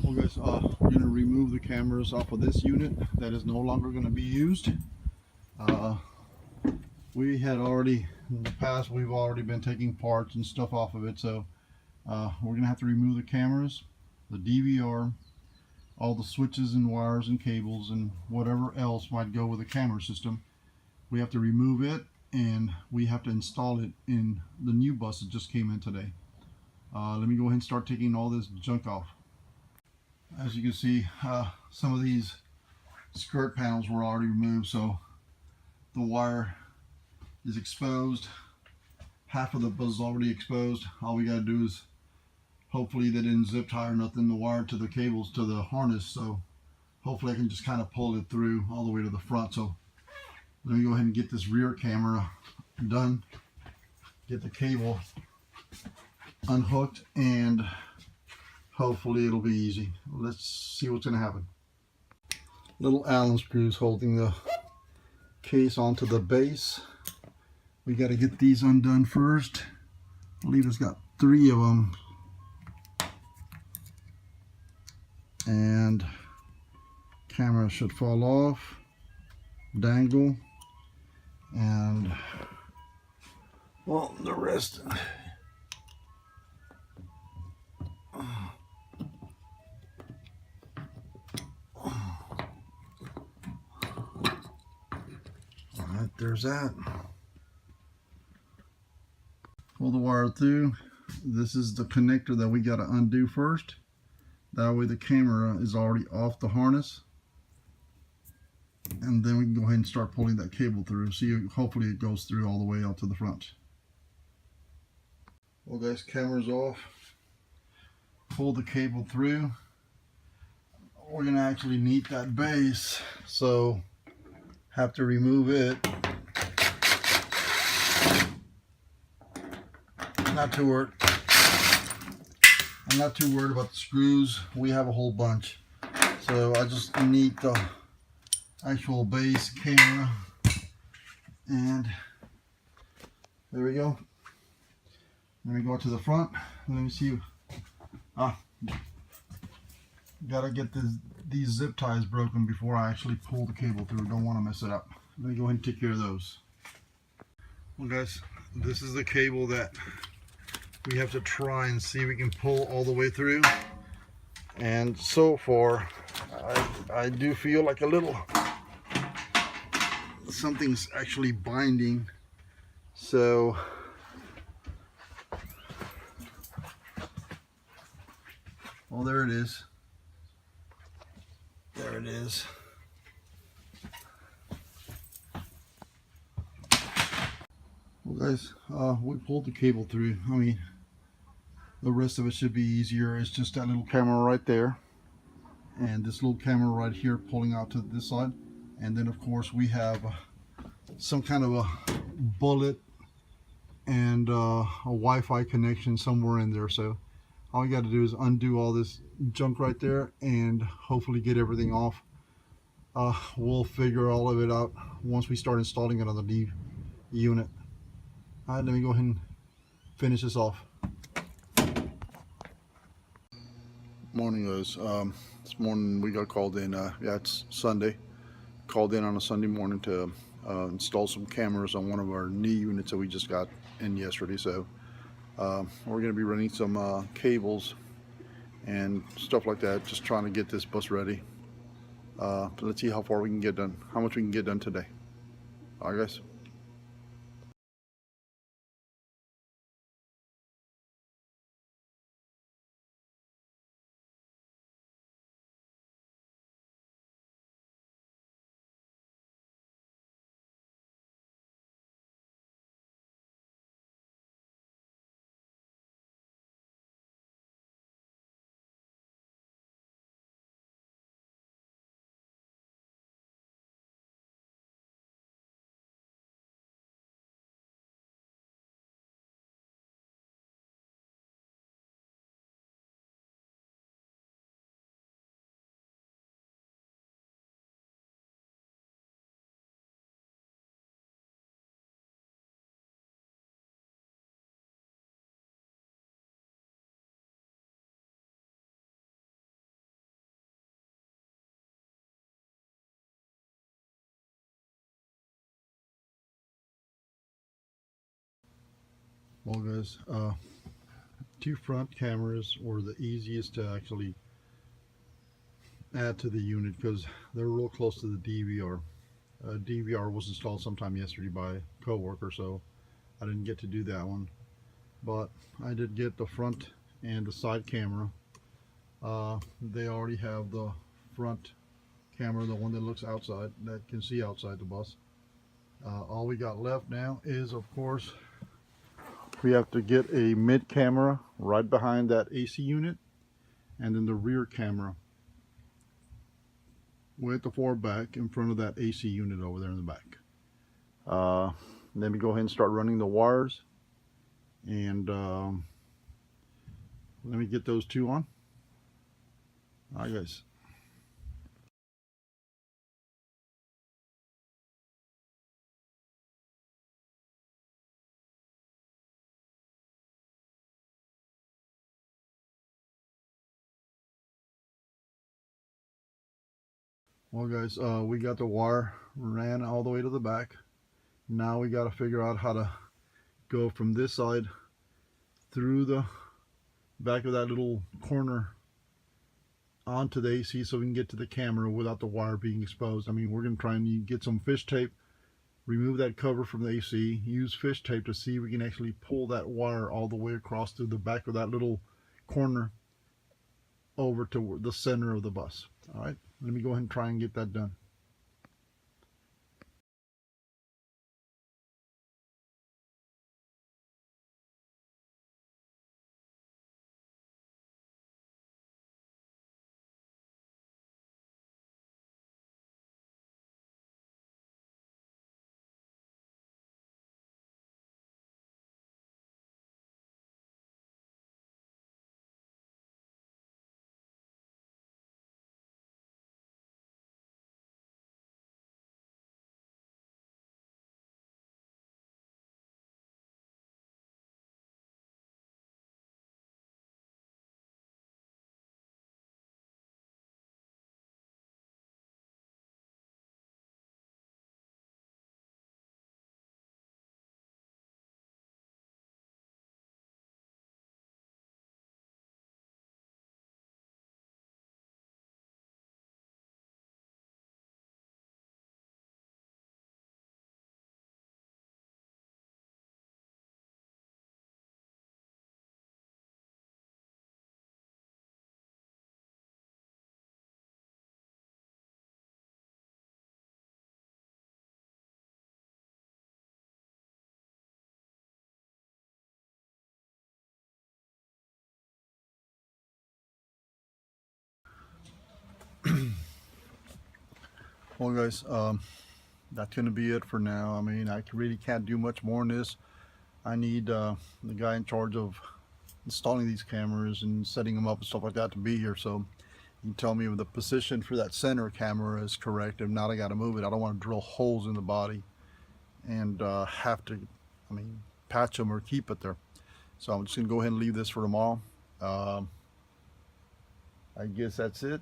Well guys, we're going to remove the cameras off of this unit that is no longer going to be used. We had already, in the past, we've already been taking parts and stuff off of it, so we're going to have to remove the cameras, the DVR, all the switches and wires and cables and whatever else might go with the camera system. We have to remove it, and we have to install it in the new bus that just came in today. Let me go ahead and start taking all this junk off. As you can see, some of these skirt panels were already removed, so the wire is exposed. Half of the bus is already exposed. All we got to do is, hopefully they didn't zip tie or nothing, the wire to the cables to the harness, so hopefully I can just kind of pull it through all the way to the front. So let me go ahead and get this rear camera done, get the cable unhooked, and hopefully it'll be easy. Let's see what's going to happen. Little Allen screws holding the case onto the base. We got to get these undone first. I believe it's got 3 of them. And camera should fall off, dangle, and well, the rest. Alright, there's that. Pull the wire through. This is the connector that we got to undo first. That way the camera is already off the harness. And then we can go ahead and start pulling that cable through. See, hopefully it goes through all the way out to the front. Well guys, camera's off. Pull the cable through. We're going to actually need that base, so have to remove it. Not too worried. I'm not too worried about the screws. We have a whole bunch. So I just need the actual base camera. And there we go. Let me go to the front. Let me see. Gotta get these zip ties broken before I actually pull the cable through. Don't want to mess it up. Let me go ahead and take care of those. Well guys, this is the cable that we have to try and see if we can pull all the way through. And so far, I do feel like a little, something's actually binding. So well, there it is. There it is. Well guys, we pulled the cable through. I mean, the rest of it should be easier. It's just that little camera right there, and this little camera right here pulling out to this side. And then of course we have some kind of a bullet and a Wi-Fi connection somewhere in there. So all you got to do is undo all this junk right there and hopefully get everything off. We'll figure all of it out once we start installing it on the new unit. All right, let me go ahead and finish this off. Morning guys. This morning we got called in. Yeah, it's Sunday. Called in on a Sunday morning to install some cameras on one of our new units that we just got in yesterday. So we're going to be running some cables and stuff like that, just trying to get this bus ready. Let's see how far we can get done, how much we can get done today. All right guys. Well guys, two front cameras were the easiest to actually add to the unit because they're real close to the DVR. DVR was installed sometime yesterday by a coworker, so I didn't get to do that one. But I did get the front and the side camera. They already have the front camera, the one that looks outside, that can see outside the bus. All we got left now is, of course, we have to get a mid camera right behind that AC unit, and then the rear camera with the forward back in front of that AC unit over there in the back. Let me go ahead and start running the wires, and let me get those two on. All right guys. Well guys, we got the wire ran all the way to the back. Now we got to figure out how to go from this side through the back of that little corner onto the AC so we can get to the camera without the wire being exposed. I mean, we're going to try and get some fish tape, remove that cover from the AC, use fish tape to see if we can actually pull that wire all the way across through the back of that little corner over to the center of the bus. All right, let me go ahead and try and get that done. Well guys, that's going to be it for now. I mean, I really can't do much more in this. I need the guy in charge of installing these cameras and setting them up and stuff like that to be here, so you can tell me if the position for that center camera is correct. If not, I got to move it. I don't want to drill holes in the body and have to, I mean, patch them or keep it there. So I'm just going to go ahead and leave this for tomorrow. I guess that's it.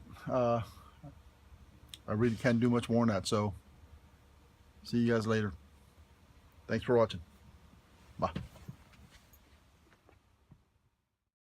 I really can't do much more than that, so see you guys later. Thanks for watching. Bye.